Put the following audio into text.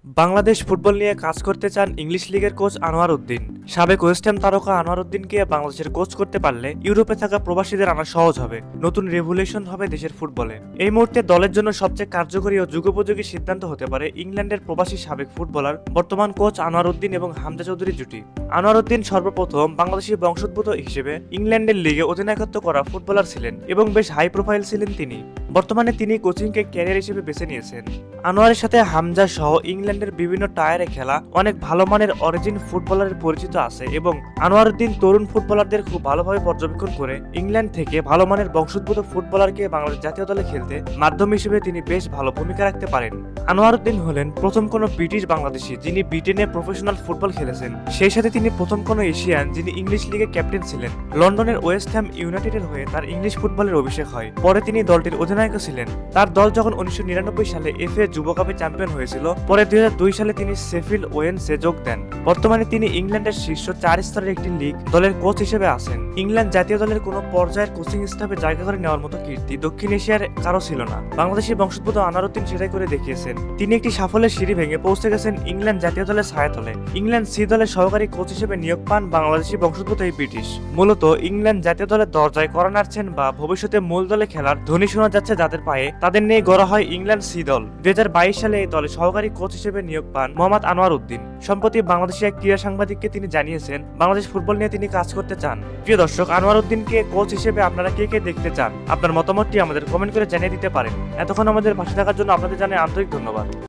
Bangladesh football নিয়ে কাজ করতে চান ইংলিশ লিগের কোচ আনোয়ার উদ্দিন। সাবেক ওয়েস্ট হ্যাম তারকা আনোয়ার উদ্দিনকে বাংলাদেশের কোচ করতে পারলে ইউরোপে থাকা প্রবাসীদের আনা সহজ হবে, নতুন রেভুলেশন হবে দেশের ফুটবলে। এই মুহূর্তে দলের জন্য সবচেয়ে কার্যকরী ও যুগোপযোগী সিদ্ধান্ত হতে পারে ইংল্যান্ডের প্রবাসী সাবেক ফুটবলার বর্তমান কোচ আনোয়ার উদ্দিন এবং হামজা চৌধুরীর জুটি। আনোয়ার উদ্দিন সর্বপ্রথম বাংলাদেশি বংশোদ্ভূত হিসেবে ইংল্যান্ডের লিগে অধিনায়কত্ব করা ফুটবলার ছিলেন এবং বেশ হাই প্রোফাইল ছিলেন তিনি। বর্তমানে তিনি কোচিংকে ক্যারিয়ার হিসেবে বেছে নিয়েছেন। আনোয়ারের সাথে হামজা সহ ইংল্যান্ডের বিভিন্ন টায়ারে খেলা অনেক ভালো মানের অরিজিন ফুটবলারের পরিচিত আছে এবং আনোয়ার উদ্দিন তরুণ ফুটবলারদের খুব ভালোভাবে পর্যবেক্ষণ করে ইংল্যান্ড থেকে ভালো মানের বংশোদ্ভূত ফুটবলারকে বাংলাদেশ জাতীয় দলে খেলতে মাধ্যম হিসেবে তিনি বেশ ভালো ভূমিকা রাখতে পারেন। আনোয়ার উদ্দিন হলেন প্রথম কোনো ব্রিটিশ বাংলাদেশি যিনি ব্রিটেনে প্রফেশনাল ফুটবল খেলেছেন। সেই সাথে তিনি প্রথম কোনো এশিয়ান যিনি ইংলিশ লিগে ক্যাপ্টেন ছিলেন। লন্ডনের ওয়েস্ট হ্যাম ইউনাইটেডের হয়ে তার ইংলিশ ফুটবলের অভিষেক হয়। পরে তিনি দলটির অধিনায়ক ছিলেন। তার দল যখন 1999 সালে এফএ যুব কাপে চ্যাম্পিয়ন হয়েছিল, পরে 2002 সালে তিনি শেফিল্ড ওয়েনসে যোগ দেন। বর্তমানে তিনি ইংল্যান্ডের শীর্ষ 4 স্তরের একটি লিগ দলের কোচ হিসেবে আছেন। ইংল্যান্ড জাতীয় দলের কোনো পর্যায়ের কোচিং স্টাফে জায়গা করে নেওয়ার মতো কীর্তি দক্ষিণ এশিয়ার কারো ছিল না। বাংলাদেশি বংশোদ্ভূত আনোয়ার উদ্দিন সেটাই করে দেখিয়েছেন। তিনি একটি সাফল্যের সিঁড়ি ভেঙে পৌঁছে গেছেন ইংল্যান্ড জাতীয় দলের ছায়াতলে। ইংল্যান্ড সি দলের সহকারী কোচ হিসেবে নিয়োগ পান বাংলাদেশি বংশোদ্ভূত এই ব্রিটিশ। মূলত ইংল্যান্ড জাতীয় দলের দরজায় কড়া নাড়ছেন বা ভবিষ্যতে মূল দলে খেলার ধ্বনি শোনা যাচ্ছে যাদের পায়ে, তাদের নিয়ে গড়া হয় ইংল্যান্ড সি দল। 2022 সালে এই দলে সহকারী কোচ হিসেবে নিয়োগ পান মোহাম্মদ আনোয়ার উদ্দিন। সম্প্রতি বাংলাদেশি এক ক্রীড়া সাংবাদিককে তিনি জানিয়েছেন বাংলাদেশ ফুটবল নিয়ে তিনি কাজ করতে চান। প্রিয় দর্শক, আনোয়ার উদ্দিনকে কোচ হিসেবে আপনারা কে কে দেখতে চান? আপনার মতামতটি আমাদের কমেন্ট করে জানিয়ে দিতে পারেন। এতক্ষণ আমাদের পাশে থাকার জন্য আপনাদের জানাই আন্তরিক ধন্যবাদ।